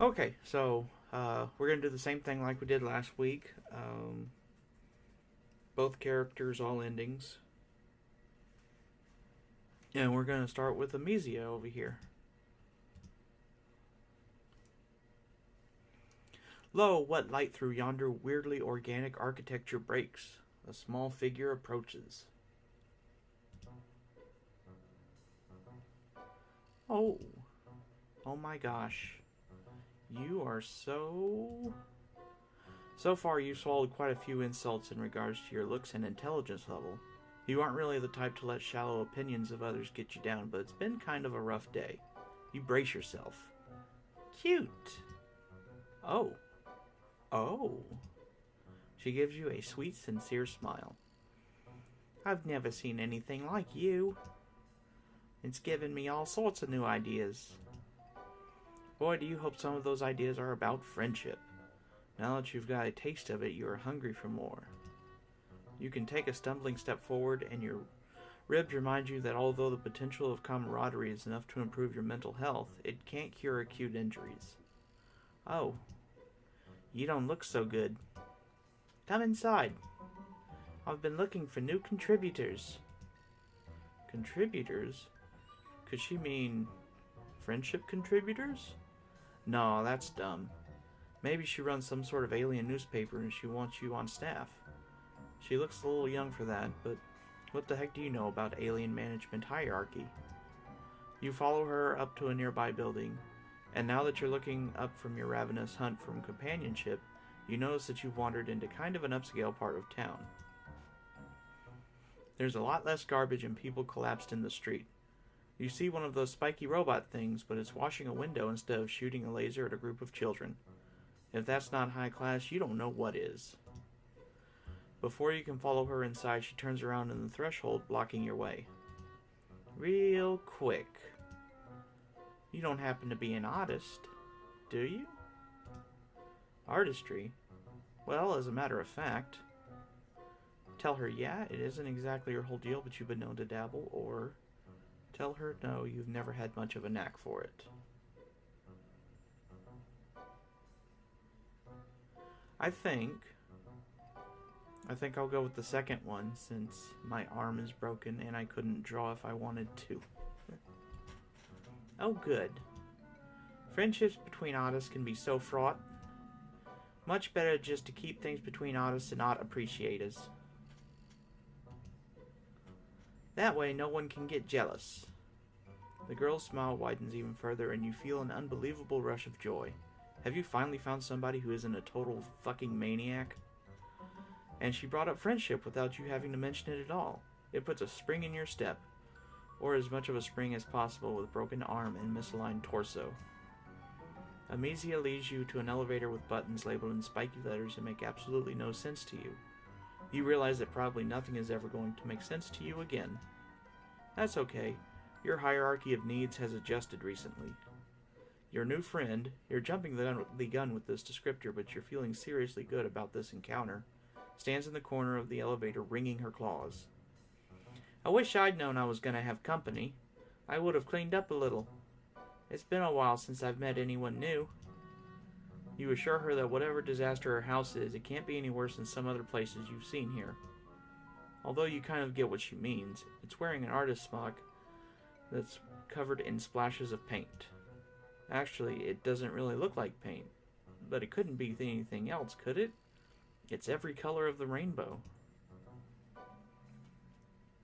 Okay, so we're going to do the same thing like we did last week. Both characters, all endings. And we're going to start with Amnesia over here. Lo, what light through yonder weirdly organic architecture breaks? A small figure approaches. Oh. Oh my gosh. You are so... So far, you've swallowed quite a few insults in regards to your looks and intelligence level. You aren't really the type to let shallow opinions of others get you down, but it's been kind of a rough day. You brace yourself. Cute. Oh. Oh. She gives you a sweet, sincere smile. I've never seen anything like you. It's given me all sorts of new ideas. Boy, do you hope some of those ideas are about friendship. Now that you've got a taste of it, you are hungry for more. You can take a stumbling step forward, and your ribs remind you that although the potential of camaraderie is enough to improve your mental health, it can't cure acute injuries. Oh, you don't look so good. Come inside. I've been looking for new contributors. Contributors? Could she mean friendship contributors? No, that's dumb. Maybe she runs some sort of alien newspaper and she wants you on staff. She looks a little young for that, but what the heck do you know about alien management hierarchy? You follow her up to a nearby building, and now that you're looking up from your ravenous hunt for companionship, you notice that you've wandered into kind of an upscale part of town. There's a lot less garbage and people collapsed in the street. You see one of those spiky robot things, but it's washing a window instead of shooting a laser at a group of children. If that's not high class, you don't know what is. Before you can follow her inside, she turns around in the threshold, blocking your way. Real quick. You don't happen to be an artist, do you? Artistry? Well, as a matter of fact. Tell her, yeah, it isn't exactly your whole deal, but you've been known to dabble, or tell her, no, you've never had much of a knack for it. I think I'll go with the second one, since my arm is broken and I couldn't draw if I wanted to. Oh, good. Friendships between artists can be so fraught. Much better just to keep things between artists and art appreciators. That way no one can get jealous. The girl's smile widens even further and you feel an unbelievable rush of joy. Have you finally found somebody who isn't a total fucking maniac? And she brought up friendship without you having to mention it at all. It puts a spring in your step, or as much of a spring as possible with broken arm and misaligned torso. Amnesia leads you to an elevator with buttons labeled in spiky letters that make absolutely no sense to you. You realize that probably nothing is ever going to make sense to you again. That's okay. Your hierarchy of needs has adjusted recently. Your new friend, you're jumping the gun with this descriptor, but you're feeling seriously good about this encounter, stands in the corner of the elevator wringing her claws. I wish I'd known I was going to have company. I would have cleaned up a little. It's been a while since I've met anyone new. You assure her that whatever disaster her house is, it can't be any worse than some other places you've seen here. Although you kind of get what she means, it's wearing an artist smock that's covered in splashes of paint. Actually, it doesn't really look like paint, but it couldn't be anything else, could it? It's every color of the rainbow.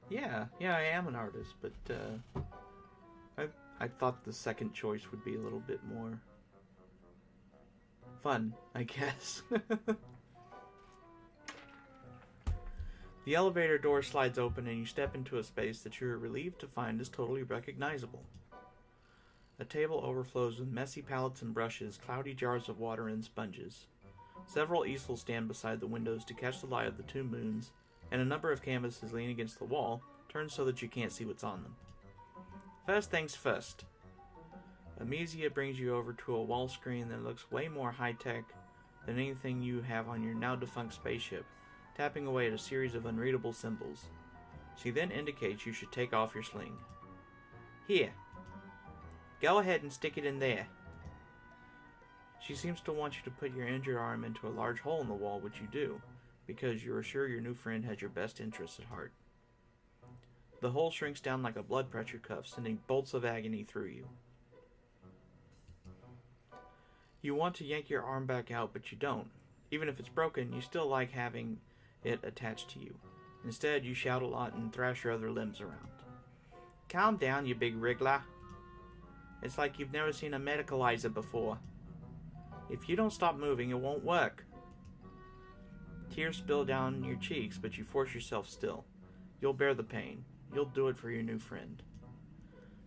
Yeah, I am an artist, but I thought the second choice would be a little bit more fun, I guess. The elevator door slides open and you step into a space that you're relieved to find is totally recognizable. A table overflows with messy palettes and brushes, cloudy jars of water and sponges. Several easels stand beside the windows to catch the light of the two moons, and a number of canvases lean against the wall, turned so that you can't see what's on them. First things first. Amnesia brings you over to a wall screen that looks way more high-tech than anything you have on your now-defunct spaceship, tapping away at a series of unreadable symbols. She then indicates you should take off your sling. Here. Go ahead and stick it in there. She seems to want you to put your injured arm into a large hole in the wall, which you do, because you are sure your new friend has your best interests at heart. The hole shrinks down like a blood pressure cuff, sending bolts of agony through you. You want to yank your arm back out, but you don't. Even if it's broken, you still like having it attached to you. Instead, you shout a lot and thrash your other limbs around. Calm down, you big wriggler. It's like you've never seen a medicalizer before. If you don't stop moving, it won't work. Tears spill down your cheeks, but you force yourself still. You'll bear the pain. You'll do it for your new friend.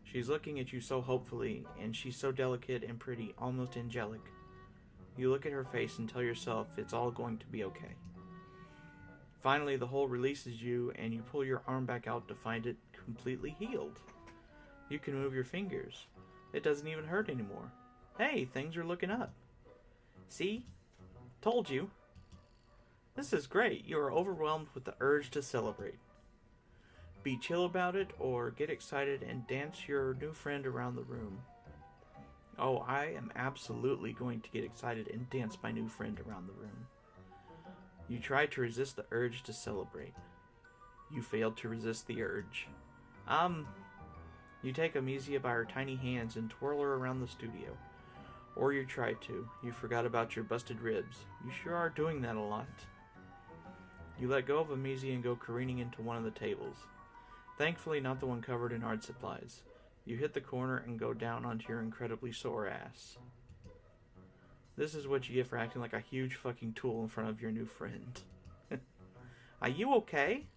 She's looking at you so hopefully, and she's so delicate and pretty, almost angelic. You look at her face and tell yourself it's all going to be okay. Finally, the hole releases you, and you pull your arm back out to find it completely healed. You can move your fingers. It doesn't even hurt anymore. Hey, things are looking up. See? Told you. This is great. You are overwhelmed with the urge to celebrate. Be chill about it, or get excited and dance your new friend around the room. Oh, I am absolutely going to get excited and dance my new friend around the room. You try to resist the urge to celebrate. You failed to resist the urge. You take Amesia by her tiny hands and twirl her around the studio. Or you tried to. You forgot about your busted ribs. You sure are doing that a lot. You let go of Amesia and go careening into one of the tables. Thankfully, not the one covered in art supplies. You hit the corner and go down onto your incredibly sore ass. This is what you get for acting like a huge fucking tool in front of your new friend. Are you okay?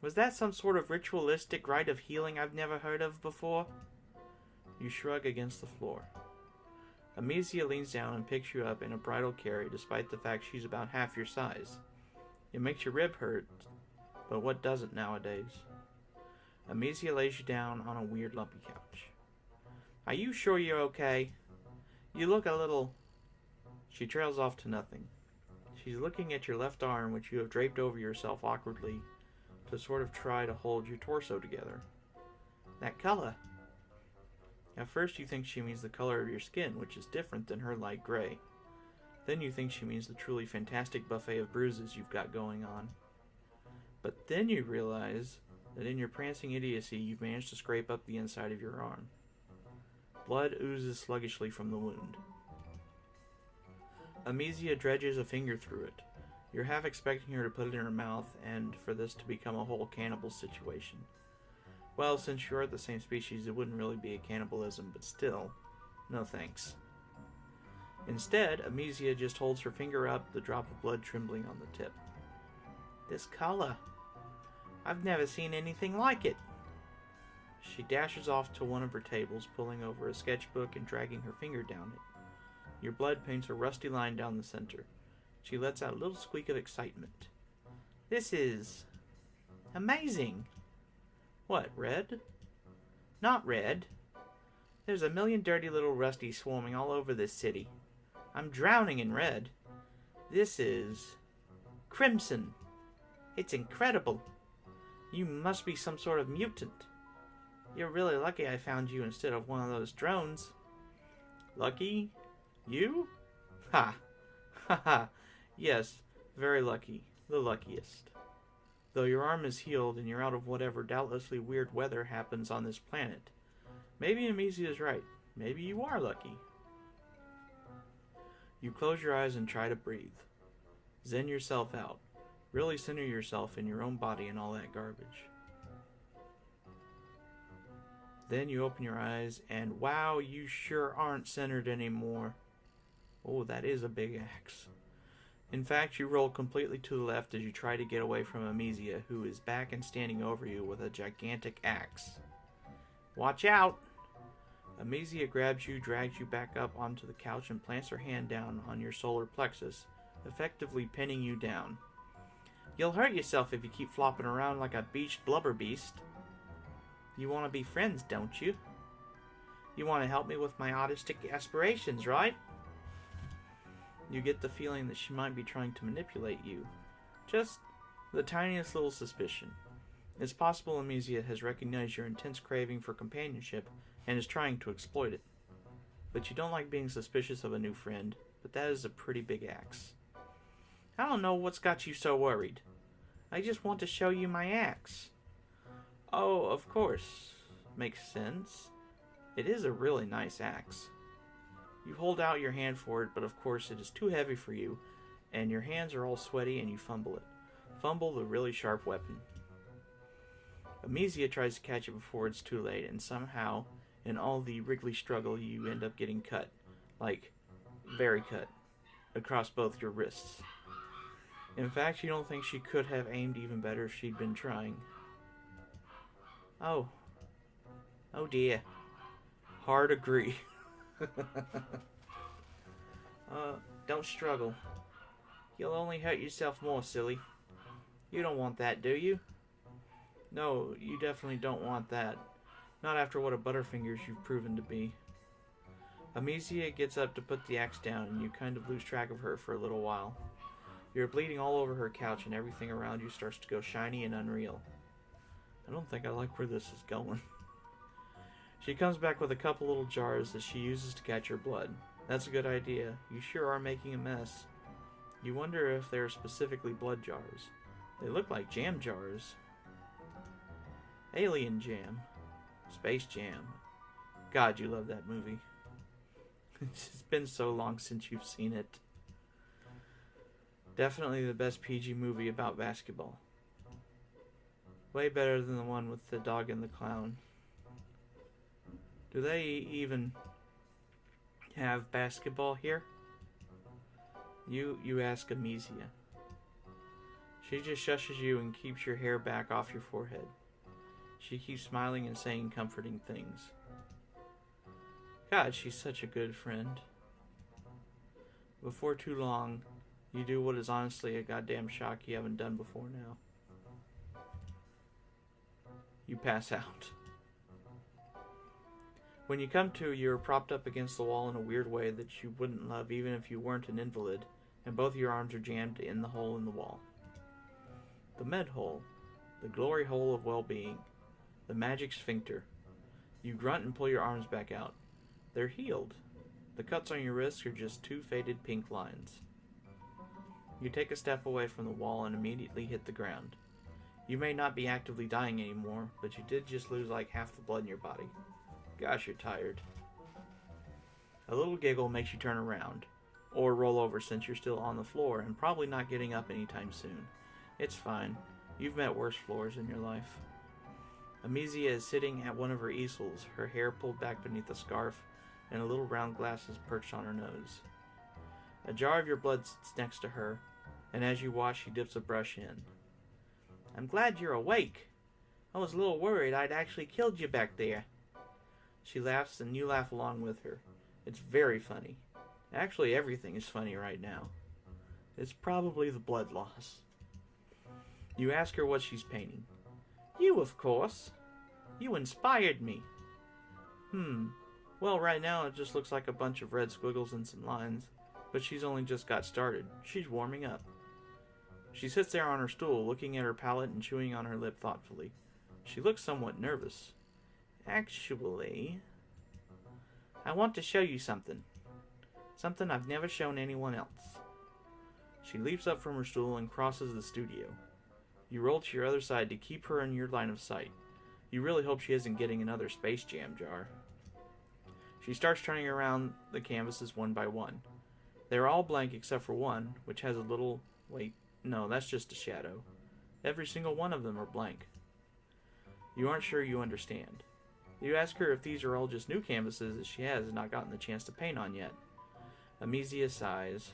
Was that some sort of ritualistic rite of healing I've never heard of before? You shrug against the floor. Amesia leans down and picks you up in a bridal carry despite the fact she's about half your size. It makes your rib hurt, but what doesn't nowadays? Amesia lays you down on a weird lumpy couch. Are you sure you're okay? You look a little... She trails off to nothing. She's looking at your left arm, which you have draped over yourself awkwardly to sort of try to hold your torso together. That color. At first you think she means the color of your skin, which is different than her light gray. Then you think she means the truly fantastic buffet of bruises you've got going on. But then you realize that in your prancing idiocy you've managed to scrape up the inside of your arm. Blood oozes sluggishly from the wound. Amesia dredges a finger through it. You're half expecting her to put it in her mouth and for this to become a whole cannibal situation. Well, since you're the same species, it wouldn't really be a cannibalism, but still, no thanks. Instead, Amesia just holds her finger up, the drop of blood trembling on the tip. This color. I've never seen anything like it. She dashes off to one of her tables, pulling over a sketchbook and dragging her finger down it. Your blood paints a rusty line down the center. She lets out a little squeak of excitement. This is... amazing. What, red? Not red. There's a million dirty little rusties swarming all over this city. I'm drowning in red. This is... crimson. It's incredible. You must be some sort of mutant. You're really lucky I found you instead of one of those drones. Lucky? You? Ha! Ha ha! Yes, very lucky. The luckiest. Though your arm is healed and you're out of whatever doubtlessly weird weather happens on this planet. Maybe Amesia is right. Maybe you are lucky. You close your eyes and try to breathe. Zen yourself out. Really center yourself in your own body and all that garbage. Then you open your eyes and wow, you sure aren't centered anymore. Oh, that is a big axe. In fact, you roll completely to the left as you try to get away from Amesia, who is back and standing over you with a gigantic axe. Watch out! Amesia grabs you, drags you back up onto the couch, and plants her hand down on your solar plexus, effectively pinning you down. You'll hurt yourself if you keep flopping around like a beached blubber beast. You want to be friends, don't you? You want to help me with my artistic aspirations, right? You get the feeling that she might be trying to manipulate you. Just the tiniest little suspicion. It's possible Amesia has recognized your intense craving for companionship and is trying to exploit it. but you don't like being suspicious of a new friend, but that is a pretty big axe. I don't know what's got you so worried. I just want to show you my axe. Oh, of course. Makes sense. It is a really nice axe. You hold out your hand for it, but of course it is too heavy for you, and your hands are all sweaty and you fumble it. Fumble the really sharp weapon. Amnesia tries to catch it before it's too late, and somehow, in all the wriggly struggle, you end up getting cut. Like, very cut. Across both your wrists. In fact, you don't think she could have aimed even better if she'd been trying. Oh. Oh dear. Hard agree. Don't struggle. You'll only hurt yourself more, silly. You don't want that, do you? No, you definitely don't want that. Not after what a Butterfingers you've proven to be. Amnesia gets up to put the axe down, and you kind of lose track of her for a little while. You're bleeding all over her couch, and everything around you starts to go shiny and unreal. I don't think I like where this is going. She comes back with a couple little jars that she uses to catch your blood. That's a good idea. You sure are making a mess. You wonder if they're specifically blood jars. They look like jam jars. Alien Jam. Space Jam. God, you love that movie. It's been so long since you've seen it. Definitely the best PG movie about basketball. Way better than the one with the dog and the clown. Do they even have basketball here? You ask Amnesia. She just shushes you and keeps your hair back off your forehead. She keeps smiling and saying comforting things. God, she's such a good friend. Before too long, you do what is honestly a goddamn shock you haven't done before now. You pass out. When you come to, you're propped up against the wall in a weird way that you wouldn't love even if you weren't an invalid, and both your arms are jammed in the hole in the wall. The med hole, the glory hole of well-being, the magic sphincter. You grunt and pull your arms back out. They're healed. The cuts on your wrists are just two faded pink lines. You take a step away from the wall and immediately hit the ground. You may not be actively dying anymore, but you did just lose like half the blood in your body. Gosh, you're tired. A little giggle makes you turn around, or roll over since you're still on the floor and probably not getting up anytime soon. It's fine. You've met worse floors in your life. Amnesia is sitting at one of her easels, her hair pulled back beneath a scarf, and a little round glasses perched on her nose. A jar of your blood sits next to her, and as you wash, she dips a brush in. I'm glad you're awake. I was a little worried I'd actually killed you back there. She laughs, and you laugh along with her. It's very funny. Actually, everything is funny right now. It's probably the blood loss. You ask her what she's painting. You, of course. You inspired me. Well, right now it just looks like a bunch of red squiggles and some lines, but she's only just got started. She's warming up. She sits there on her stool, looking at her palette and chewing on her lip thoughtfully. She looks somewhat nervous. Actually, I want to show you something. Something I've never shown anyone else. She leaps up from her stool and crosses the studio. You roll to your other side to keep her in your line of sight. You really hope she isn't getting another Space Jam jar. She starts turning around the canvases one by one. They're all blank except for one, which has a little... Wait, no, that's just a shadow. Every single one of them are blank. You aren't sure you understand. You ask her if these are all just new canvases that she has not gotten the chance to paint on yet. Amnesia sighs.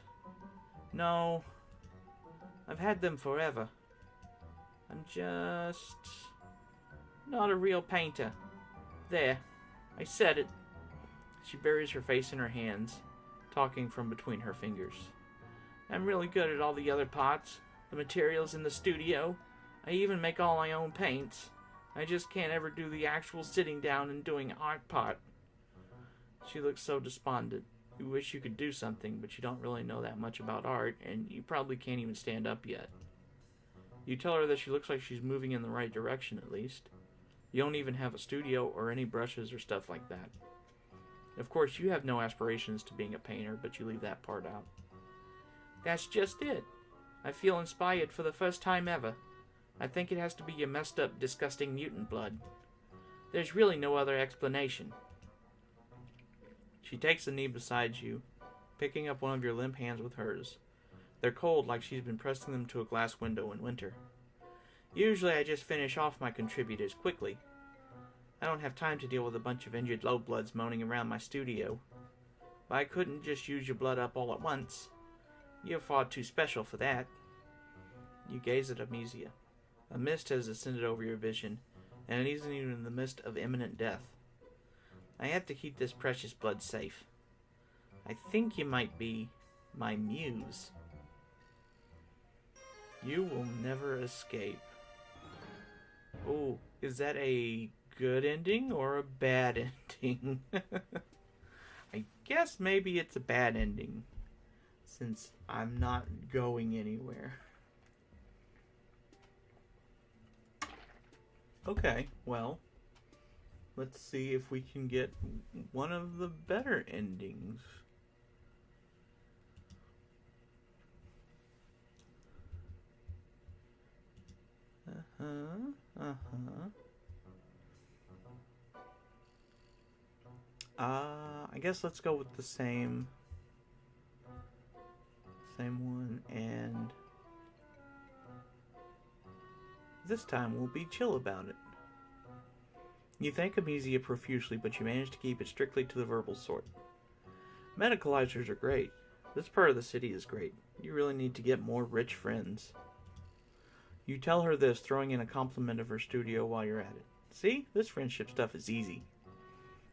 No, I've had them forever. I'm just not a real painter. There, I said it. She buries her face in her hands, talking from between her fingers. I'm really good at all the other parts, the materials in the studio. I even make all my own paints. I just can't ever do the actual sitting down and doing art part. She looks so despondent. You wish you could do something, but you don't really know that much about art, and you probably can't even stand up yet. You tell her that she looks like she's moving in the right direction, at least. You don't even have a studio or any brushes or stuff like that. Of course, you have no aspirations to being a painter, but you leave that part out. That's just it. I feel inspired for the first time ever. I think it has to be your messed up, disgusting mutant blood. There's really no other explanation. She takes a knee beside you, picking up one of your limp hands with hers. They're cold, like she's been pressing them to a glass window in winter. Usually I just finish off my contributors quickly. I don't have time to deal with a bunch of injured low-bloods moaning around my studio. But I couldn't just use your blood up all at once. You're far too special for that. You gaze at Amesia. A mist has ascended over your vision, and it isn't even in the midst of imminent death. I have to keep this precious blood safe. I think you might be my muse. You will never escape. Oh, is that a good ending or a bad ending? I guess maybe it's a bad ending, since I'm not going anywhere. Okay, well, let's see if we can get one of the better endings. I guess let's go with the same one, and this time we'll be chill about it. You thank Amesia profusely, but you manage to keep it strictly to the verbal sort. Medicalizers are great. This part of the city is great. You really need to get more rich friends. You tell her this, throwing in a compliment of her studio while you're at it. See? This friendship stuff is easy.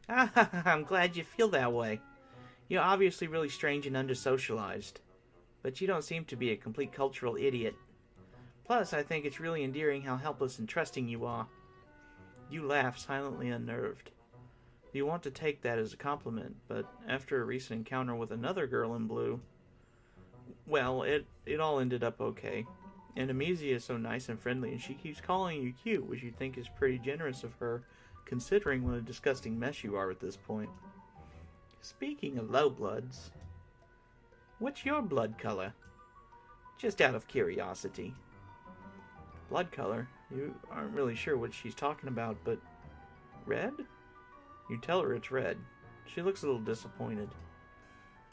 I'm glad you feel that way. You're obviously really strange and undersocialized. But you don't seem to be a complete cultural idiot. Plus, I think it's really endearing how helpless and trusting you are. You laugh, silently unnerved. You want to take that as a compliment, but after a recent encounter with another girl in blue, well, it all ended up okay. And Amesia is so nice and friendly, and she keeps calling you cute, which you think is pretty generous of her, considering what a disgusting mess you are at this point. Speaking of low bloods, what's your blood color? Just out of curiosity. Blood color? You aren't really sure what she's talking about, but red? You tell her it's red. She looks a little disappointed.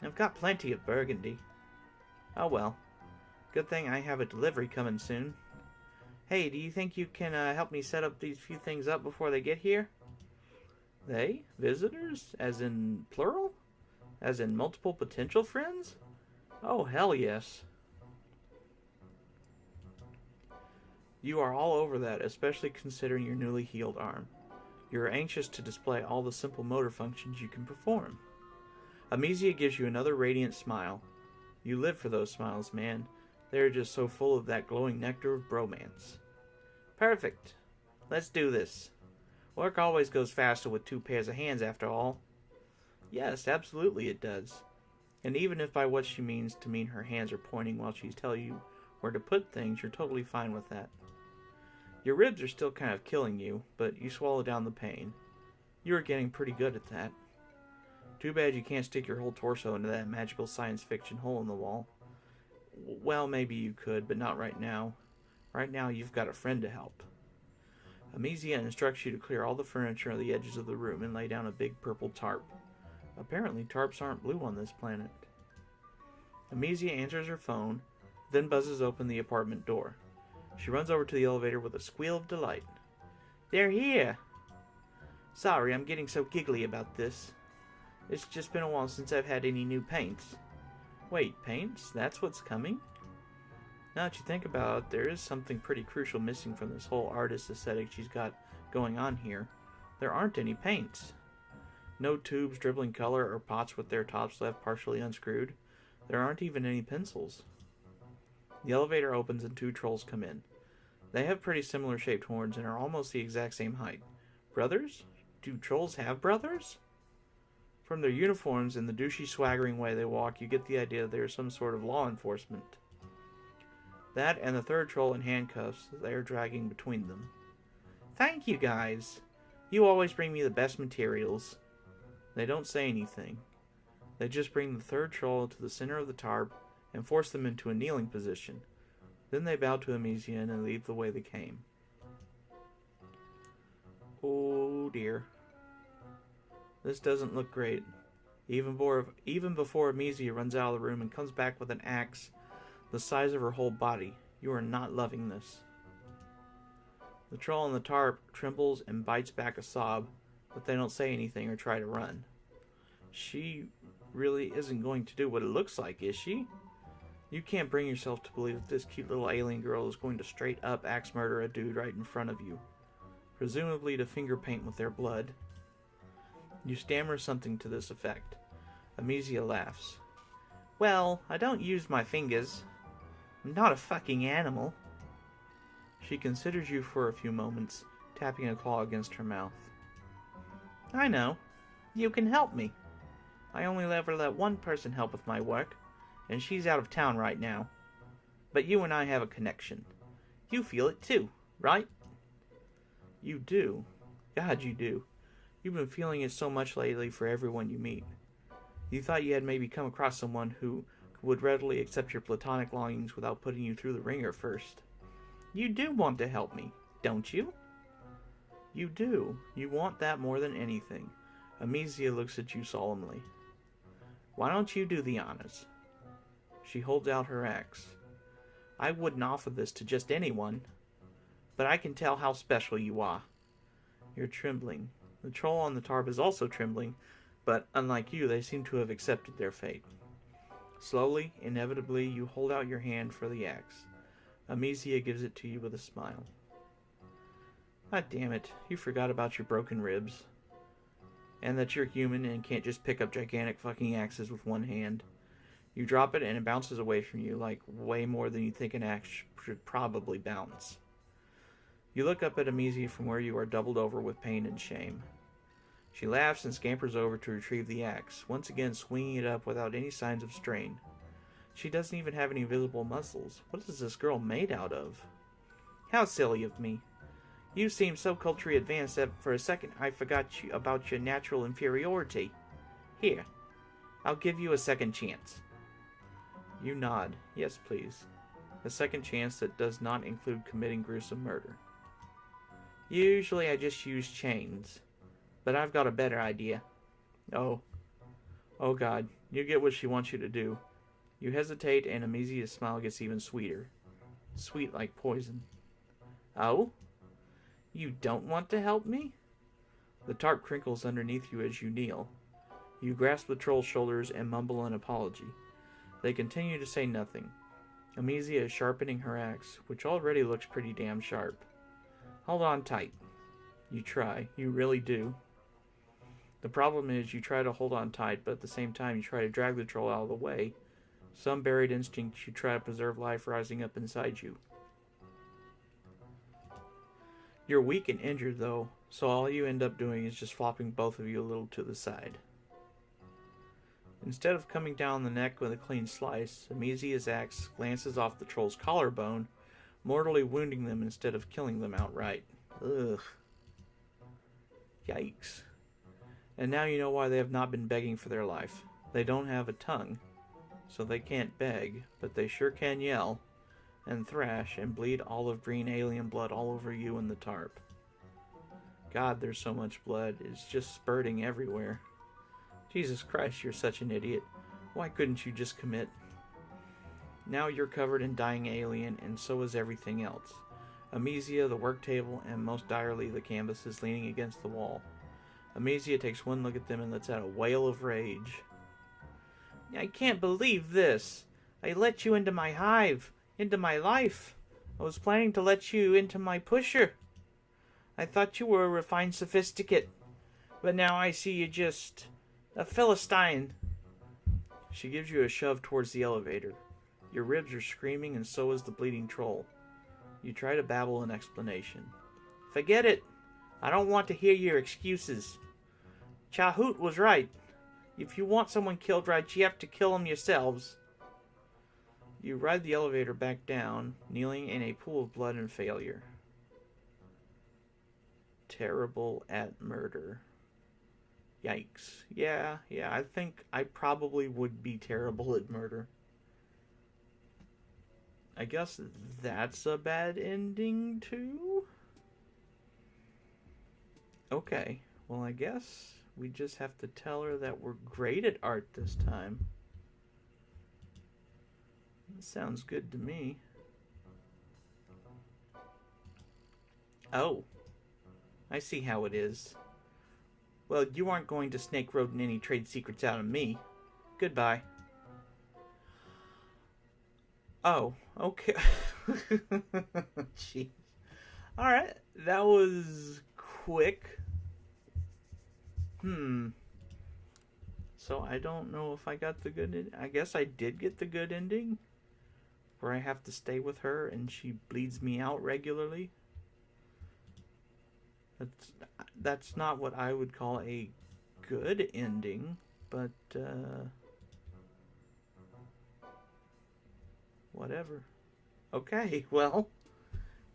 I've got plenty of burgundy. Oh well. Good thing I have a delivery coming soon. Hey, do you think you can help me set up these few things up before they get here? They? Visitors? As in plural? As in multiple potential friends? Oh, hell yes. You are all over that, especially considering your newly healed arm. You are anxious to display all the simple motor functions you can perform. Amesia gives you another radiant smile. You live for those smiles, man. They are just so full of that glowing nectar of bromance. Perfect. Let's do this. Work always goes faster with two pairs of hands, after all. Yes, absolutely it does. And even if by what she means to mean her hands are pointing while she's telling you where to put things, you're totally fine with that. Your ribs are still kind of killing you, but you swallow down the pain. You are getting pretty good at that. Too bad you can't stick your whole torso into that magical science fiction hole in the wall. Well, maybe you could, but not right now. Right now, you've got a friend to help. Amesia instructs you to clear all the furniture on the edges of the room and lay down a big purple tarp. Apparently, tarps aren't blue on this planet. Amesia answers her phone, then buzzes open the apartment door. She runs over to the elevator with a squeal of delight. They're here! Sorry, I'm getting so giggly about this. It's just been a while since I've had any new paints. Wait, paints? That's what's coming? Now that you think about it, there is something pretty crucial missing from this whole artist aesthetic she's got going on here. There aren't any paints. No tubes dribbling color or pots with their tops left partially unscrewed. There aren't even any pencils. The elevator opens and two trolls come in. They have pretty similar shaped horns and are almost the exact same height. Brothers? Do trolls have brothers? From their uniforms and the douchey swaggering way they walk, you get the idea they are some sort of law enforcement. That and the third troll in handcuffs they are dragging between them. Thank you, guys. You always bring me the best materials. They don't say anything. They just bring the third troll to the center of the tarp and force them into a kneeling position. Then they bow to Amicia and leave the way they came. Oh dear. This doesn't look great. Even before Amicia runs out of the room and comes back with an axe the size of her whole body, you are not loving this. The troll on the tarp trembles and bites back a sob, but they don't say anything or try to run. She really isn't going to do what it looks like, is she? You can't bring yourself to believe that this cute little alien girl is going to straight up axe murder a dude right in front of you, presumably to finger paint with their blood. You stammer something to this effect. Amicia laughs. Well, I don't use my fingers. I'm not a fucking animal. She considers you for a few moments, tapping a claw against her mouth. I know. You can help me. I only ever let one person help with my work, and she's out of town right now. But you and I have a connection. You feel it too, right? You do. God, you do. You've been feeling it so much lately for everyone you meet. You thought you had maybe come across someone who would readily accept your platonic longings without putting you through the ringer first. You do want to help me, don't you? You do. You want that more than anything. Amicia looks at you solemnly. Why don't you do the honors? She holds out her axe. I wouldn't offer this to just anyone, but I can tell how special you are. You're trembling. The troll on the tarp is also trembling, but unlike you, they seem to have accepted their fate. Slowly, inevitably, you hold out your hand for the axe. Amicia gives it to you with a smile. God damn it, you forgot about your broken ribs. And that you're human and can't just pick up gigantic fucking axes with one hand. You drop it and it bounces away from you, like way more than you think an axe should probably bounce. You look up at Amicia from where you are doubled over with pain and shame. She laughs and scampers over to retrieve the axe, once again swinging it up without any signs of strain. She doesn't even have any visible muscles. What is this girl made out of? How silly of me. You seem so culturally advanced that for a second I forgot about your natural inferiority. Here, I'll give you a second chance. You nod. Yes, please. A second chance that does not include committing gruesome murder. Usually I just use chains, but I've got a better idea. Oh God, you get what she wants you to do. You hesitate and Amicia's smile gets even sweeter. Sweet like poison. Oh? You don't want to help me? The tarp crinkles underneath you as you kneel. You grasp the troll's shoulders and mumble an apology. They continue to say nothing. Amicia is sharpening her axe, which already looks pretty damn sharp. Hold on tight. You try. You really do. The problem is you try to hold on tight, but at the same time you try to drag the troll out of the way. Some buried instinct you try to preserve life rising up inside you. You're weak and injured, though, so all you end up doing is just flopping both of you a little to the side. Instead of coming down the neck with a clean slice, Amicia's axe glances off the troll's collarbone, mortally wounding them instead of killing them outright. Ugh. Yikes. And now you know why they have not been begging for their life. They don't have a tongue, so they can't beg, but they sure can yell, and thrash, and bleed olive green alien blood all over you and the tarp. God, there's so much blood. It's just spurting everywhere. Jesus Christ, you're such an idiot. Why couldn't you just commit? Now you're covered in dying alien, and so is everything else. Amicia, the work table, and most direly the canvas is leaning against the wall. Amicia takes one look at them and lets out a wail of rage. I can't believe this. I let you into my hive, into my life. I was planning to let you into my pusher. I thought you were a refined sophisticate, but now I see you just a Philistine. She gives you a shove towards the elevator. Your ribs are screaming and so is the bleeding troll. You try to babble an explanation. Forget it. I don't want to hear your excuses. Chahoot was right. If you want someone killed right, you have to kill them yourselves. You ride the elevator back down, kneeling in a pool of blood and failure. Terrible at murder. Yikes. Yeah, I think I probably would be terrible at murder. I guess that's a bad ending, too? Okay, well, I guess we just have to tell her that we're great at art this time. That sounds good to me. Oh, I see how it is. Well, you aren't going to snake rodent any trade secrets out of me. Goodbye. Oh, okay. Jeez. Alright, that was quick. So I don't know if I got the good I guess I did get the good ending. Where I have to stay with her and she bleeds me out regularly. That's not what I would call a good ending, but whatever. Okay, well,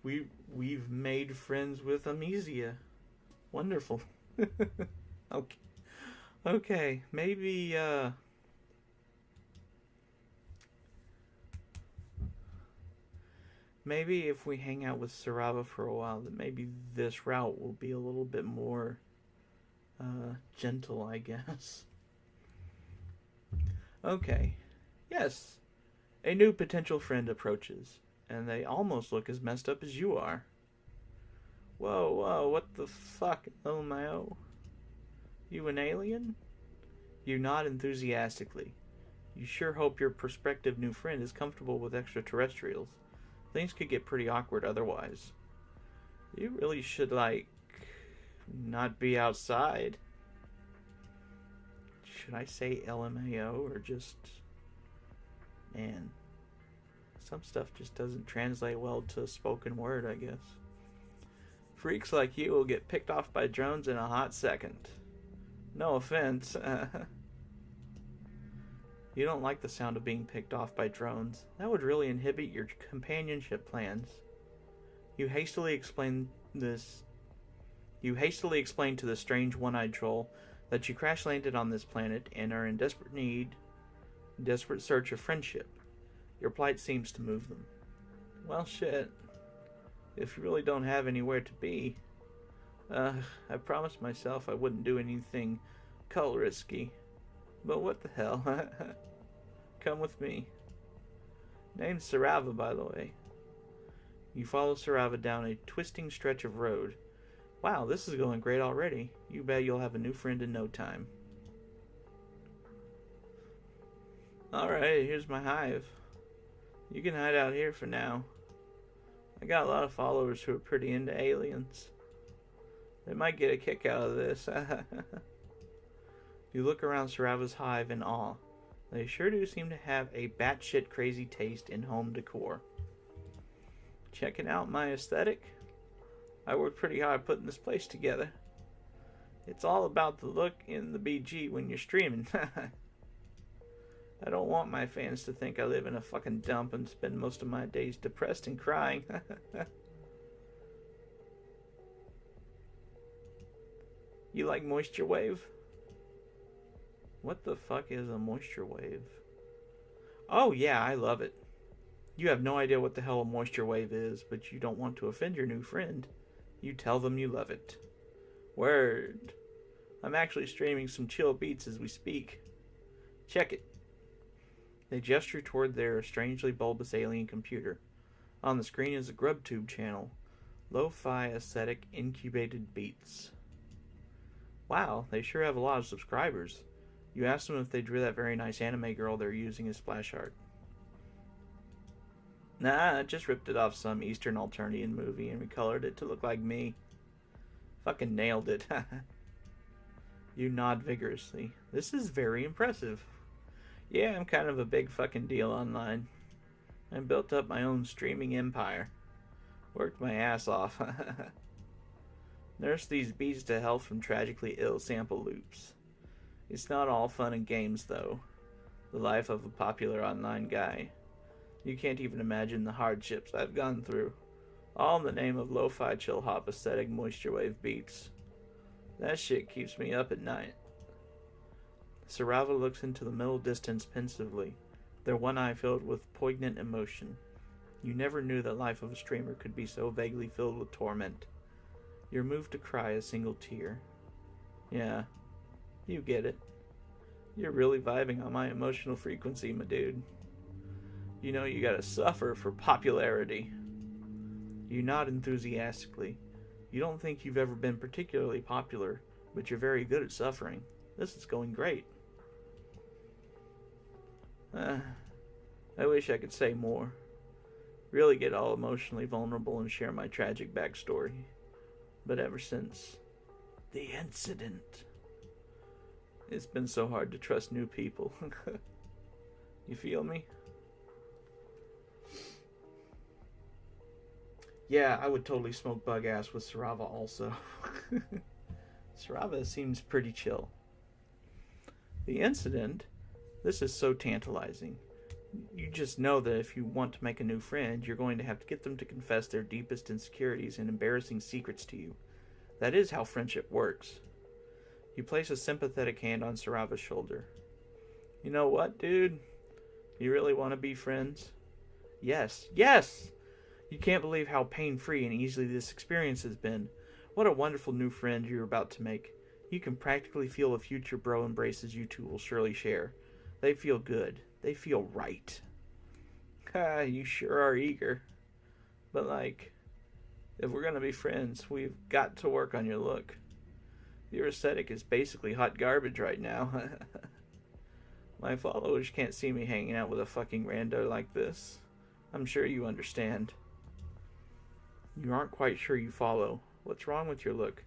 we've made friends with Amesia. Wonderful. Okay, maybe maybe if we hang out with Sarava for a while, then maybe this route will be a little bit more gentle, I guess. Okay. Yes. A new potential friend approaches, and they almost look as messed up as you are. Whoa, what the fuck, LMAO? You an alien? You nod enthusiastically. You sure hope your prospective new friend is comfortable with extraterrestrials. Things could get pretty awkward otherwise. You really should, not be outside. Should I say LMAO or just... Man. Some stuff just doesn't translate well to spoken word, I guess. Freaks like you will get picked off by drones in a hot second. No offense. You don't like the sound of being picked off by drones. That would really inhibit your companionship plans. You hastily explain to the strange one-eyed troll that you crash-landed on this planet and are in desperate search of friendship. Your plight seems to move them. Well, shit. If you really don't have anywhere to be. I promised myself I wouldn't do anything cult risky. But what the hell? Come with me. Name's Sarava, by the way. You follow Sarava down a twisting stretch of road. Wow, this is going great already. You bet you'll have a new friend in no time. Alright, here's my hive. You can hide out here for now. I got a lot of followers who are pretty into aliens. They might get a kick out of this. You look around Sarava's hive in awe. They sure do seem to have a batshit crazy taste in home decor. Checking out my aesthetic? I worked pretty hard putting this place together. It's all about the look in the BG when you're streaming. I don't want my fans to think I live in a fucking dump and spend most of my days depressed and crying. You like moisture wave? What the fuck is a moisture wave? Oh yeah, I love it. You have no idea what the hell a moisture wave is, but you don't want to offend your new friend. You tell them you love it. Word. I'm actually streaming some chill beats as we speak. Check it. They gesture toward their strangely bulbous alien computer. On the screen is a GrubTube channel. Lo-fi aesthetic incubated beats. Wow, they sure have a lot of subscribers. You ask them if they drew that very nice anime girl they're using as splash art. Nah, I just ripped it off some Eastern Alternian movie and recolored it to look like me. Fucking nailed it. You nod vigorously. This is very impressive. Yeah, I'm kind of a big fucking deal online. I built up my own streaming empire. Worked my ass off. Nursed these beats to health from tragically ill sample loops. It's not all fun and games, though. The life of a popular online guy. You can't even imagine the hardships I've gone through. All in the name of lo-fi chill hop aesthetic moisture wave beats. That shit keeps me up at night. Sarava looks into the middle distance pensively, their one eye filled with poignant emotion. You never knew the life of a streamer could be so vaguely filled with torment. You're moved to cry a single tear. Yeah, you get it. You're really vibing on my emotional frequency, my dude. You know you gotta suffer for popularity. You nod enthusiastically. You don't think you've ever been particularly popular, but you're very good at suffering. This is going great. I wish I could say more. Really get all emotionally vulnerable and share my tragic backstory. But ever since the incident, it's been so hard to trust new people. You feel me? Yeah, I would totally smoke bug ass with Sarava also. Sarava seems pretty chill. The incident? This is so tantalizing. You just know that if you want to make a new friend, you're going to have to get them to confess their deepest insecurities and embarrassing secrets to you. That is how friendship works. You place a sympathetic hand on Sarava's shoulder. You know what, dude? You really want to be friends? Yes, yes! You can't believe how pain-free and easy this experience has been. What a wonderful new friend you're about to make. You can practically feel the future bro embraces you two will surely share. They feel good. They feel right. You sure are eager. But if we're gonna be friends, we've got to work on your look. Your aesthetic is basically hot garbage right now. My followers can't see me hanging out with a fucking rando like this. I'm sure you understand. You aren't quite sure you follow. What's wrong with your look?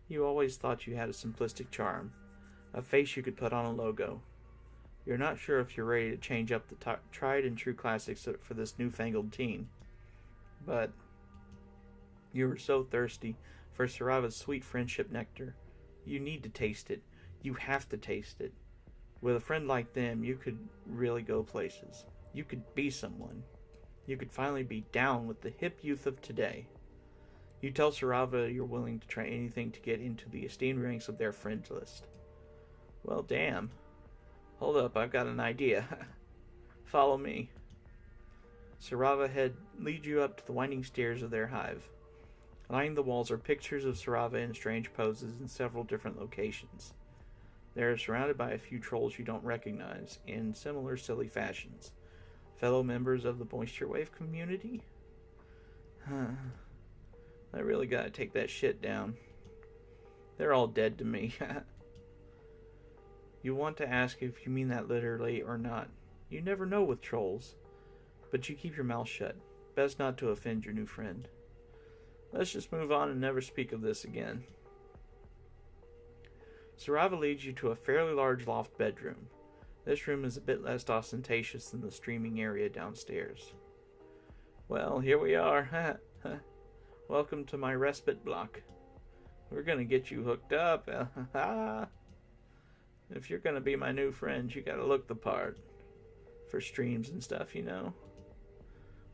You always thought you had a simplistic charm. A face you could put on a logo. You're not sure if you're ready to change up the tried and true classics for this newfangled teen. But you were so thirsty for Sarava's sweet friendship nectar. You need to taste it. You have to taste it. With a friend like them, you could really go places. You could be someone. You could finally be down with the hip youth of today. You tell Sarava you're willing to try anything to get into the esteemed ranks of their friends list. Well, damn. Hold up, I've got an idea. Follow me. Sarava leads you up to the winding stairs of their hive. Lining the walls are pictures of Sarava in strange poses in several different locations. They are surrounded by a few trolls you don't recognize, in similar silly fashions. Fellow members of the Moisture Wave community? I really gotta take that shit down. They're all dead to me. You want to ask if you mean that literally or not. You never know with trolls. But you keep your mouth shut. Best not to offend your new friend. Let's just move on and never speak of this again. Sarava leads you to a fairly large loft bedroom. This room is a bit less ostentatious than the streaming area downstairs. Well, here we are. Welcome to my respite block. We're gonna get you hooked up. If you're gonna be my new friend, you gotta look the part. For streams and stuff, you know.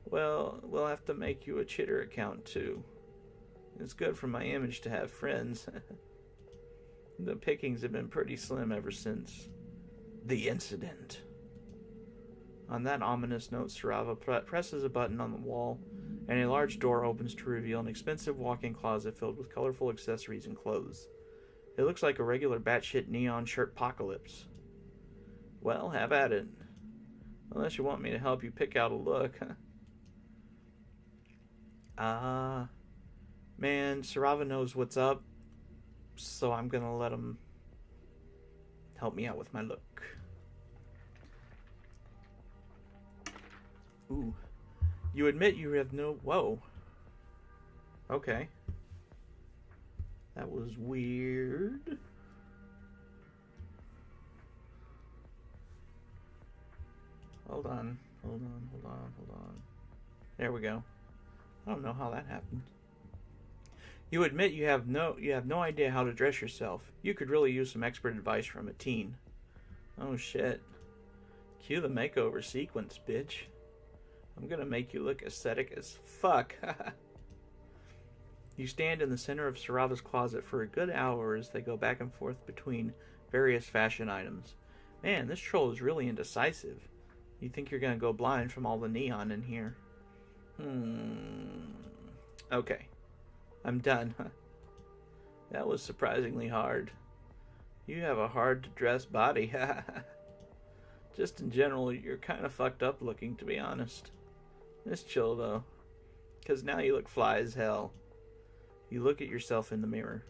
Well, we'll have to make you a Chitter account too. It's good for my image to have friends. The pickings have been pretty slim ever since the incident. On that ominous note, Sarava presses a button on the wall, and a large door opens to reveal an expensive walk-in closet filled with colorful accessories and clothes. It looks like a regular batshit neon shirt apocalypse. Well, have at it. Unless you want me to help you pick out a look. Man, Sarava knows what's up, so I'm gonna let him help me out with my look. Ooh. You admit you have no... Whoa. Okay. That was weird. Hold on. There we go. I don't know how that happened. You admit you have no idea how to dress yourself. You could really use some expert advice from a teen. Oh shit. Cue the makeover sequence, bitch. I'm gonna make you look aesthetic as fuck. You stand in the center of Sarava's closet for a good hour as they go back and forth between various fashion items. Man, this troll is really indecisive. You think you're gonna go blind from all the neon in here. Okay. I'm done. That was surprisingly hard. You have a hard-to-dress body. Just in general, you're kind of fucked up looking, to be honest. Just chill, though. Because now you look fly as hell. You look at yourself in the mirror.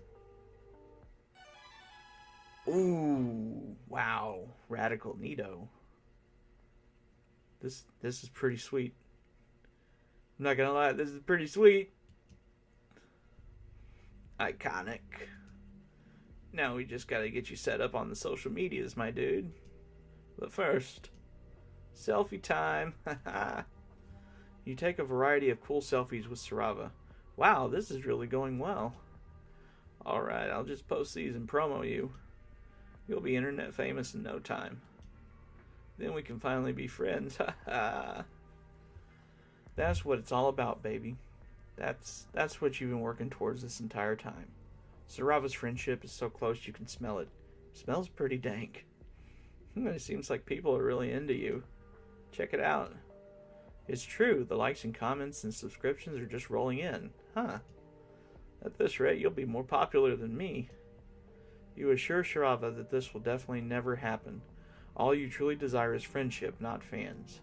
Ooh, wow. Radical neato. This is pretty sweet. I'm not gonna lie, this is pretty sweet. Iconic. Now we just gotta get you set up on the social medias, my dude. But first, selfie time. You take a variety of cool selfies with Sarava. Wow, this is really going well. Alright, I'll just post these and promo you. You'll be internet famous in no time. Then we can finally be friends. That's what it's all about, baby. That's what you've been working towards this entire time. Sarava's friendship is so close you can smell it. Smells pretty dank. It seems like people are really into you. Check it out. It's true, the likes and comments and subscriptions are just rolling in. Huh. At this rate, you'll be more popular than me. You assure Sarava that this will definitely never happen. All you truly desire is friendship, not fans.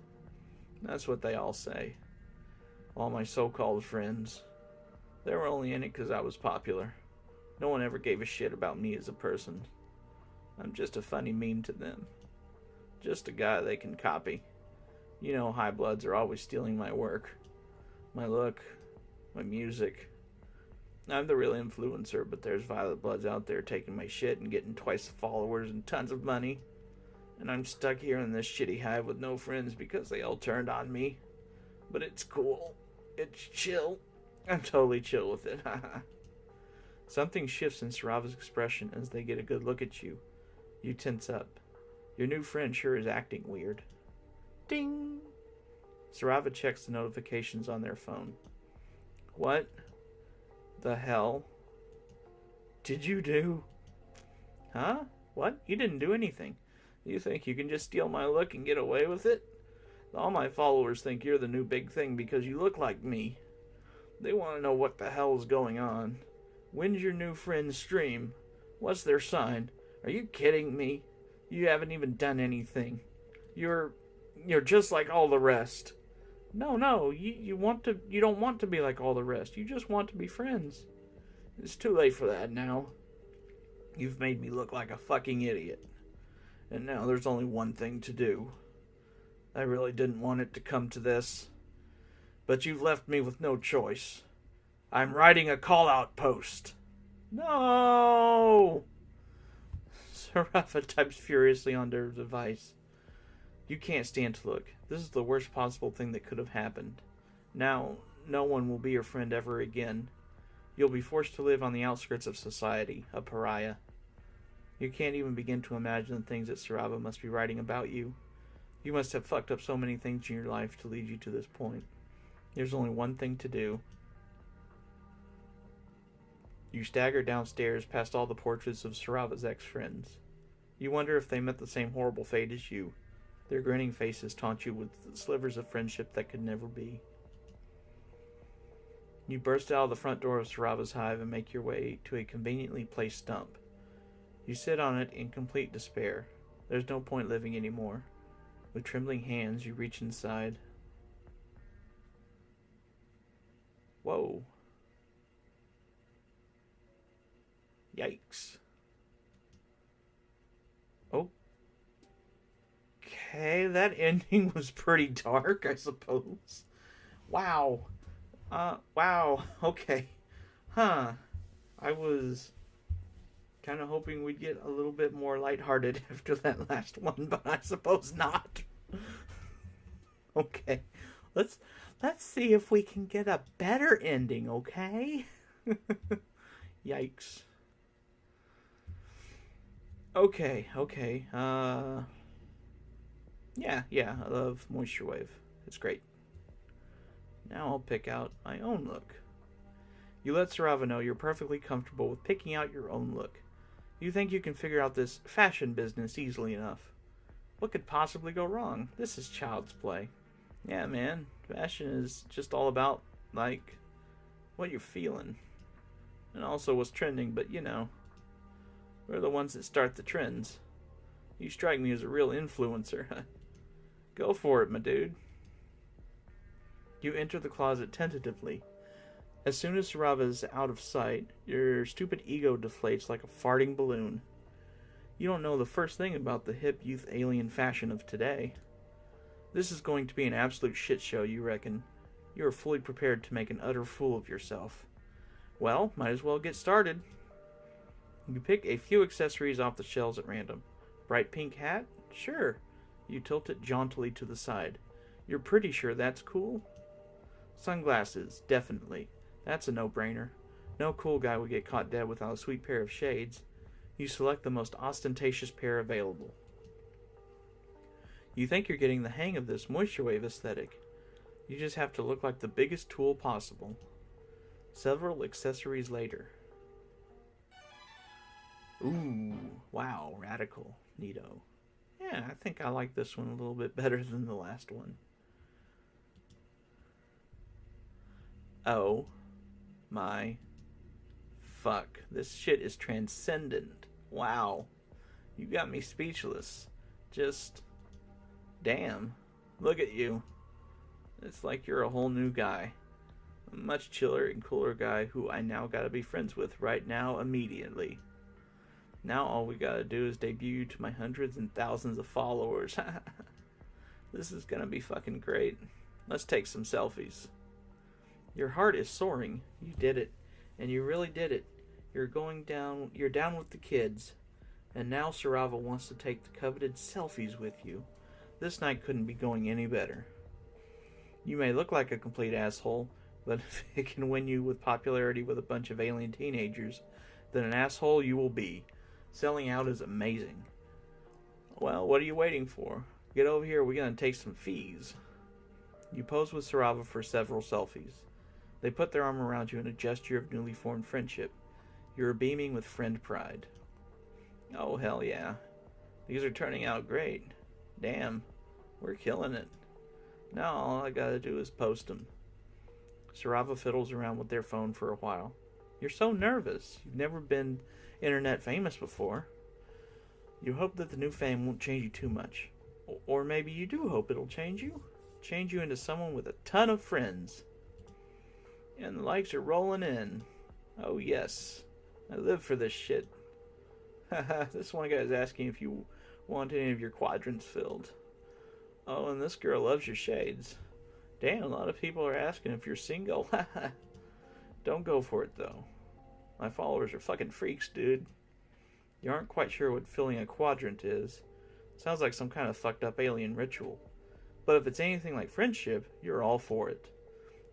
That's what they all say. All my so-called friends. They were only in it because I was popular. No one ever gave a shit about me as a person. I'm just a funny meme to them. Just a guy they can copy. You know, high bloods are always stealing my work. My look. My music. I'm the real influencer, but there's violet bloods out there taking my shit and getting twice the followers and tons of money. And I'm stuck here in this shitty hive with no friends because they all turned on me. But it's cool. It's chill. I'm totally chill with it. Something shifts in Sarava's expression as they get a good look at you. You tense up. Your new friend sure is acting weird. Ding! Sarava checks the notifications on their phone. What the hell did you do? Huh? What? You didn't do anything. You think you can just steal my look and get away with it? All my followers think you're the new big thing because you look like me. They want to know what the hell's going on. When's your new friend's stream? What's their sign? Are you kidding me? You haven't even done anything. You're just like all the rest. No, you don't want to be like all the rest. You just want to be friends. It's too late for that now. You've made me look like a fucking idiot. And now there's only one thing to do. I really didn't want it to come to this. But you've left me with no choice. I'm writing a call-out post. No! Sarava types furiously on their device. You can't stand to look. This is the worst possible thing that could have happened. Now, no one will be your friend ever again. You'll be forced to live on the outskirts of society, a pariah. You can't even begin to imagine the things that Sarava must be writing about you. You must have fucked up so many things in your life to lead you to this point. There's only one thing to do. You stagger downstairs past all the portraits of Sarava's ex-friends. You wonder if they met the same horrible fate as you. Their grinning faces taunt you with slivers of friendship that could never be. You burst out of the front door of Sarava's hive and make your way to a conveniently placed stump. You sit on it in complete despair. There's no point living anymore. With trembling hands, you reach inside. Whoa. Yikes. Okay, that ending was pretty dark, I suppose. Wow. Wow. Okay. Huh. I was kind of hoping we'd get a little bit more lighthearted after that last one, but I suppose not. Okay. Let's see if we can get a better ending, okay? Yikes. Okay. Yeah, I love Moisture Wave. It's great. Now I'll pick out my own look. You let Sarava know you're perfectly comfortable with picking out your own look. You think you can figure out this fashion business easily enough. What could possibly go wrong? This is child's play. Yeah, man. Fashion is just all about, like, what you're feeling. And also what's trending, but you know, we're the ones that start the trends. You strike me as a real influencer. Go for it, my dude. You enter the closet tentatively. As soon as Sarava is out of sight, your stupid ego deflates like a farting balloon. You don't know the first thing about the hip youth alien fashion of today. This is going to be an absolute shit show, you reckon. You are fully prepared to make an utter fool of yourself. Well, might as well get started. You pick a few accessories off the shelves at random. Bright pink hat? Sure. You tilt it jauntily to the side. You're pretty sure that's cool? Sunglasses, definitely. That's a no-brainer. No cool guy would get caught dead without a sweet pair of shades. You select the most ostentatious pair available. You think you're getting the hang of this moisture wave aesthetic. You just have to look like the biggest tool possible. Several accessories later. Ooh, wow, radical, neato. Yeah, I think I like this one a little bit better than the last one. Oh my fuck. This shit is transcendent. Wow. You got me speechless. Just damn. Look at you. It's like you're a whole new guy. A much chiller and cooler guy who I now gotta be friends with right now immediately. Now all we gotta do is debut you to my hundreds and thousands of followers. This is gonna be fucking great. Let's take some selfies. Your heart is soaring. You did it. And you really did it. You're down with the kids. And now Sarava wants to take the coveted selfies with you. This night couldn't be going any better. You may look like a complete asshole, but if it can win you with popularity with a bunch of alien teenagers, then an asshole you will be. Selling out is amazing. Well, what are you waiting for? Get over here, we're gonna take some fees. You pose with Sarava for several selfies. They put their arm around you in a gesture of newly formed friendship. You are beaming with friend pride. Oh, hell yeah. These are turning out great. Damn, we're killing it. Now all I gotta do is post them. Sarava fiddles around with their phone for a while. You're so nervous. You've never been internet famous before. You hope that the new fame won't change you too much. Or maybe you do hope it'll change you. Change you into someone with a ton of friends. And the likes are rolling in. Oh yes. I live for this shit. Haha, this one guy's asking if you want any of your quadrants filled. Oh, and this girl loves your shades. Damn, a lot of people are asking if you're single. Don't go for it, though. My followers are fucking freaks, dude. You aren't quite sure what filling a quadrant is. Sounds like some kind of fucked up alien ritual. But if it's anything like friendship, you're all for it.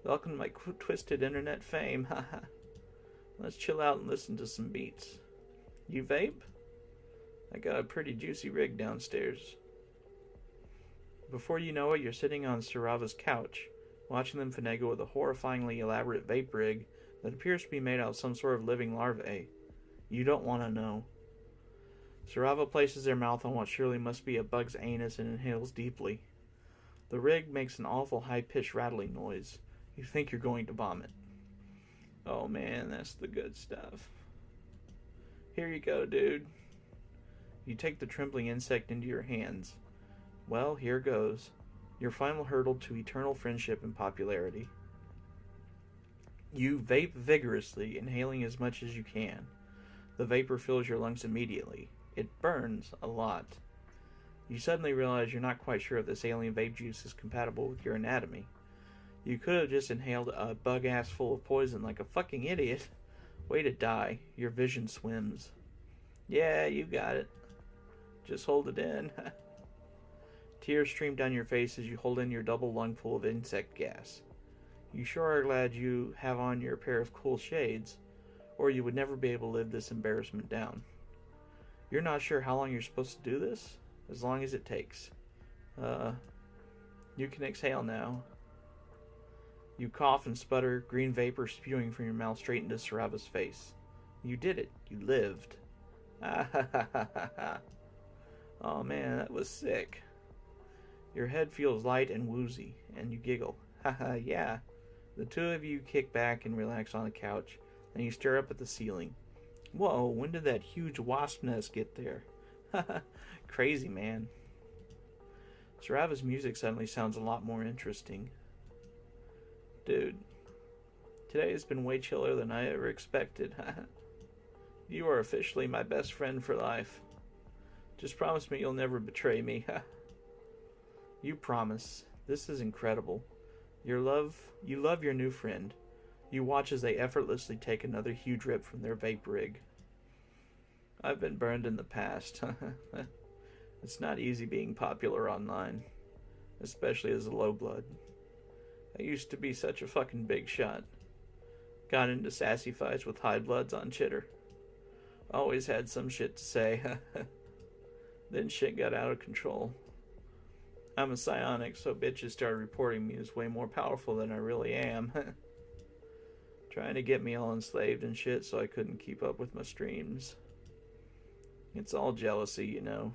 Welcome to my twisted internet fame. Let's chill out and listen to some beats. You vape? I got a pretty juicy rig downstairs. Before you know it, you're sitting on Sarava's couch, watching them finagle with a horrifyingly elaborate vape rig that appears to be made out of some sort of living larvae. You don't want to know. Sarava places their mouth on what surely must be a bug's anus and inhales deeply. The rig makes an awful high-pitched rattling noise. You think you're going to vomit. Oh man, that's the good stuff. Here you go, dude. You take the trembling insect into your hands. Well, here goes. Your final hurdle to eternal friendship and popularity. You vape vigorously, inhaling as much as you can. The vapor fills your lungs immediately. It burns a lot. You suddenly realize you're not quite sure if this alien vape juice is compatible with your anatomy. You could have just inhaled a bug ass full of poison like a fucking idiot. Way to die. Your vision swims. Yeah, you got it. Just hold it in. Tears stream down your face as you hold in your double lungful of insect gas. You sure are glad you have on your pair of cool shades, or you would never be able to live this embarrassment down. You're not sure how long you're supposed to do this? As long as it takes. You can exhale now. You cough and sputter, green vapor spewing from your mouth straight into Sarava's face. You did it. You lived. Ah ha ha ha ha ha. Oh man, that was sick. Your head feels light and woozy, and you giggle. Haha, yeah. The two of you kick back and relax on the couch, and you stare up at the ceiling. Whoa, when did that huge wasp nest get there? Haha, crazy, man. Sarava's music suddenly sounds a lot more interesting. Dude, today has been way chiller than I ever expected. You are officially my best friend for life. Just promise me you'll never betray me. You promise. This is incredible. You love your new friend. You watch as they effortlessly take another huge rip from their vape rig. I've been burned in the past. It's not easy being popular online, especially as a low blood. I used to be such a fucking big shot. Got into sassy fights with high bloods on Chitter. Always had some shit to say. Then shit got out of control. I'm a psionic, so bitches started reporting me as way more powerful than I really am. Trying to get me all enslaved and shit so I couldn't keep up with my streams. It's all jealousy, you know.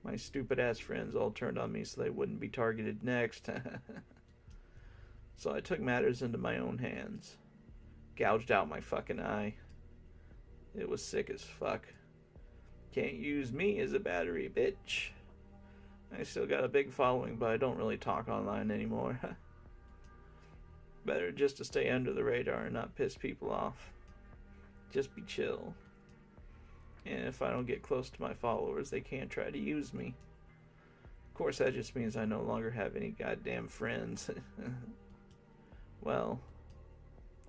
My stupid ass friends all turned on me so they wouldn't be targeted next. So I took matters into my own hands. Gouged out my fucking eye. It was sick as fuck. Can't use me as a battery, bitch. I still got a big following, but I don't really talk online anymore. Better just to stay under the radar and not piss people off. Just be chill. And if I don't get close to my followers, they can't try to use me. Of course, that just means I no longer have any goddamn friends. Well,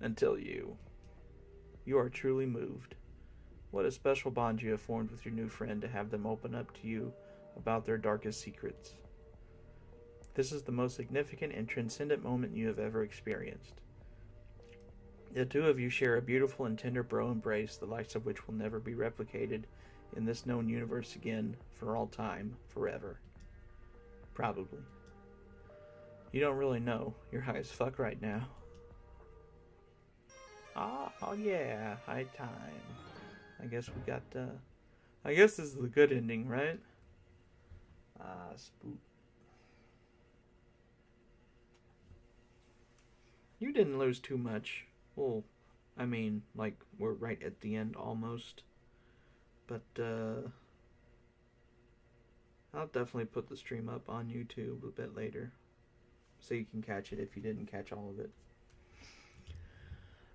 until you. You are truly moved. What a special bond you have formed with your new friend to have them open up to you about their darkest secrets. This is the most significant and transcendent moment you have ever experienced. The two of you share a beautiful and tender bro embrace, the likes of which will never be replicated in this known universe again, for all time, forever. Probably. You don't really know. You're high as fuck right now. Oh yeah, high time. I guess we got, I guess this is the good ending, right? Spook. You didn't lose too much. Well, I mean, like, we're right at the end almost. But, I'll definitely put the stream up on YouTube a bit later. So you can catch it if you didn't catch all of it.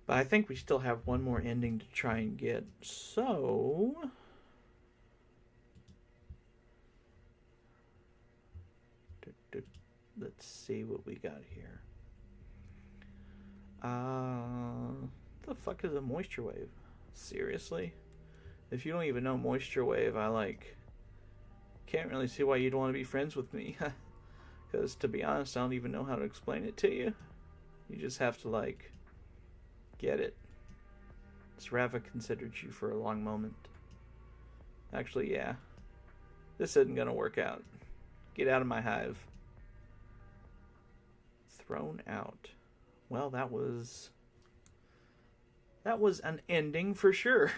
But I think we still have one more ending to try and get. So... let's see what we got here. The fuck is a moisture wave? Seriously? If you don't even know moisture wave, I can't really see why you'd want to be friends with me. Because to be honest, I don't even know how to explain it to you. You just have to get it. Sarava considered you for a long moment. Actually, yeah. This isn't gonna work out. Get out of my hive. Thrown out. Well, that was an ending for sure.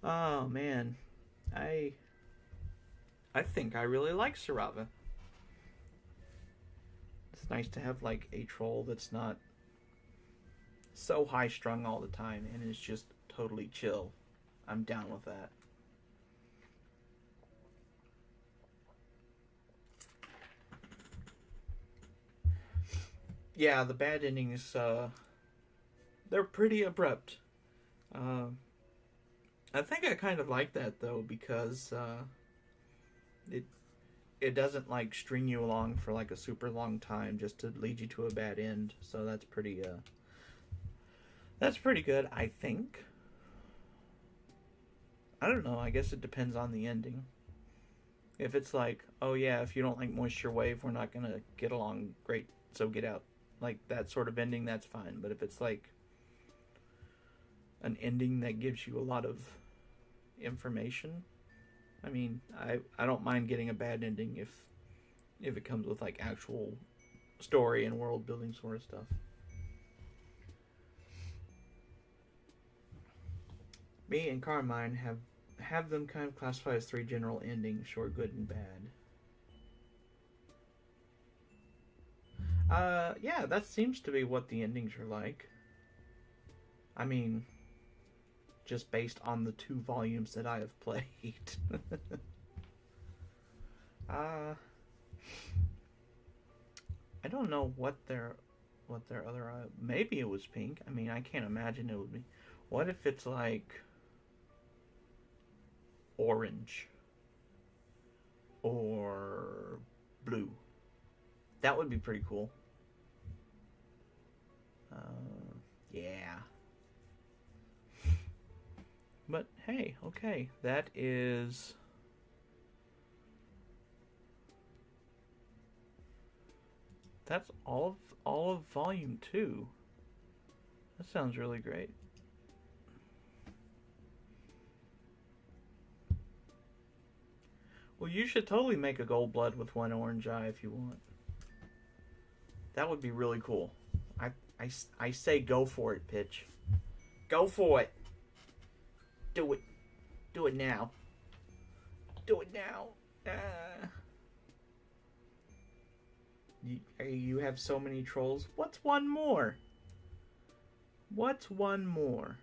Oh man, I think I really like Sarava. It's nice to have a troll that's not so high strung all the time and is just totally chill. I'm down with that. Yeah, the bad endings, they're pretty abrupt. I think I kind of like that, though, because it doesn't, string you along for, a super long time just to lead you to a bad end. So that's pretty good, I think. I don't know, I guess it depends on the ending. If it's oh yeah, if you don't like Moisture Wave, we're not gonna get along great, so get out. That sort of ending, that's fine. But if it's an ending that gives you a lot of information, I mean, I don't mind getting a bad ending if it comes with actual story and world building sort of stuff. Me and Carmine have them kind of classify as 3 general endings: short, good, and bad. Yeah, that seems to be what the endings are like. I mean, just based on the 2 volumes that I have played. uh, I don't know what their other maybe it was pink. I mean, I can't imagine it would be. What if it's like orange or blue? That would be pretty cool. Yeah. But hey, okay, that's all of volume 2. That sounds really great. Well, you should totally make a gold blood with 1 orange eye if you want. That would be really cool. I say go for it, Pitch. Go for it. Do it. Do it now. Do it now. You have so many trolls. What's one more? What's one more?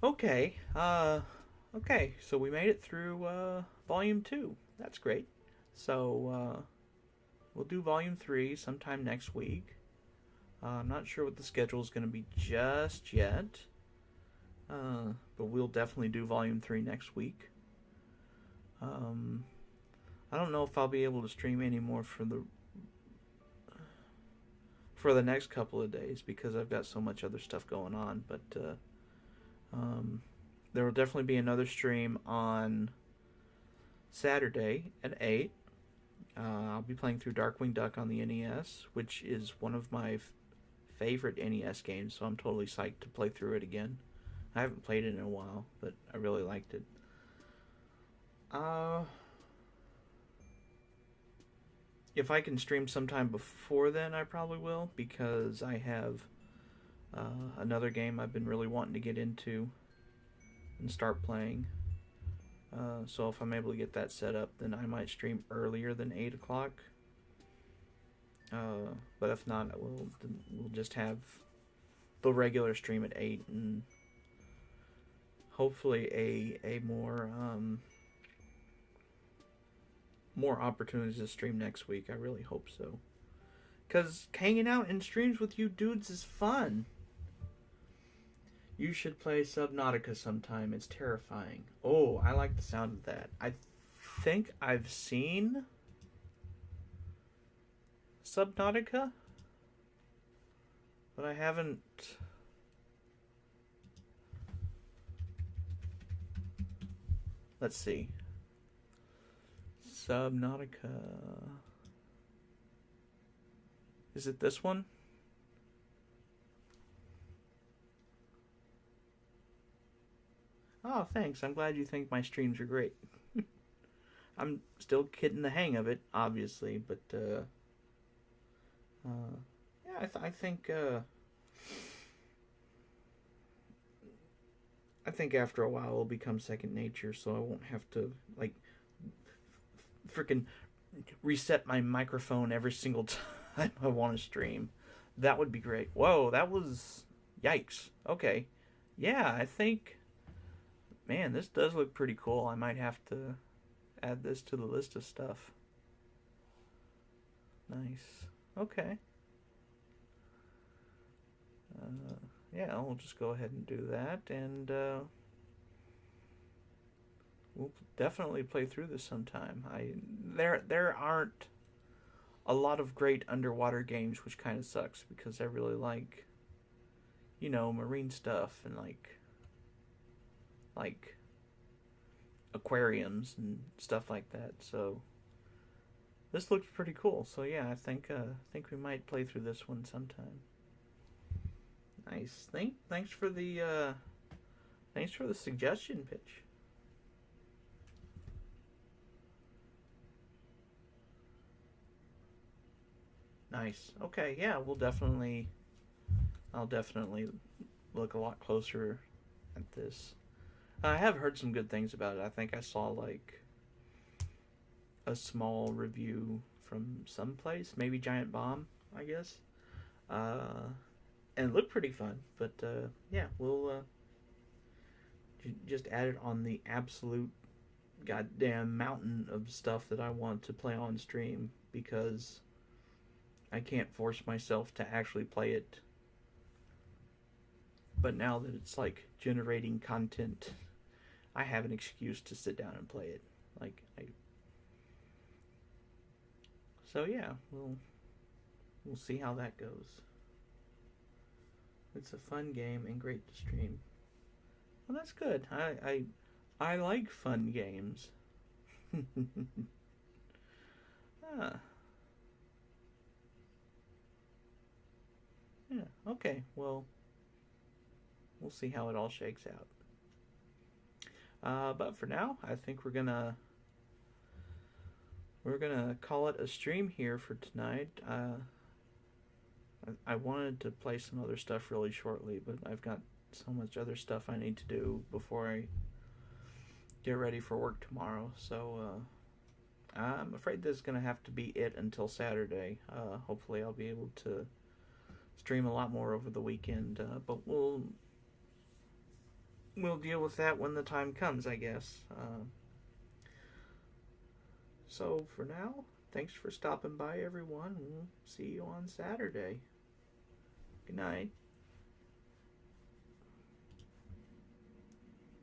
Okay. Okay. So we made it through volume 2. That's great. So we'll do volume 3 sometime next week. I'm not sure what the schedule is going to be just yet. But we'll definitely do volume 3 next week. I don't know if I'll be able to stream anymore for the next couple of days because I've got so much other stuff going on. But there will definitely be another stream on Saturday at 8. I'll be playing through Darkwing Duck on the NES, which is one of my favorite NES games, so I'm totally psyched to play through it again. I haven't played it in a while, but I really liked it. If I can stream sometime before then, I probably will, because I have another game I've been really wanting to get into and start playing. So if I'm able to get that set up, then I might stream earlier than 8 o'clock. But if not, we'll just have the regular stream at 8, and hopefully a more opportunities to stream next week. I really hope so. Because hanging out in streams with you dudes is fun. You should play Subnautica sometime. It's terrifying. Oh, I like the sound of that. I think I've seen Subnautica, but I haven't. Let's see. Subnautica. Is it this one? Oh, thanks. I'm glad you think my streams are great. I'm still getting the hang of it, obviously, but yeah, I think after a while it'll become second nature, so I won't have to like freaking reset my microphone every single time I want to stream. That would be great. Whoa, that was yikes. Okay, yeah, I think. Man, this does look pretty cool. I might have to add this to the list of stuff. Nice. Okay. Yeah, we'll just go ahead and do that, and we'll definitely play through this sometime. There aren't a lot of great underwater games, which kind of sucks because I really like, marine stuff and like aquariums and stuff like that. So this looks pretty cool. So yeah, I think we might play through this one sometime. Nice. Thanks for the suggestion, Pitch. Nice. Okay, yeah, we'll definitely I'll definitely look a lot closer at this. I have heard some good things about it. I think I saw like a small review from someplace, maybe Giant Bomb, I guess. And it looked pretty fun. But yeah, we'll just add it on the absolute goddamn mountain of stuff that I want to play on stream because I can't force myself to actually play it. But now that it's like generating content, I have an excuse to sit down and play it. So yeah, we'll see how that goes. It's a fun game and great to stream. Well, that's good. I like fun games. ah. Yeah. Okay. Well, we'll see how it all shakes out. But for now, I think we're gonna call it a stream here for tonight. I wanted to play some other stuff really shortly, but I've got so much other stuff I need to do before I get ready for work tomorrow. So I'm afraid this is gonna have to be it until Saturday. Hopefully, I'll be able to stream a lot more over the weekend. But we'll deal with that when the time comes, I guess. So for now, thanks for stopping by, everyone. We'll see you on Saturday. Good night.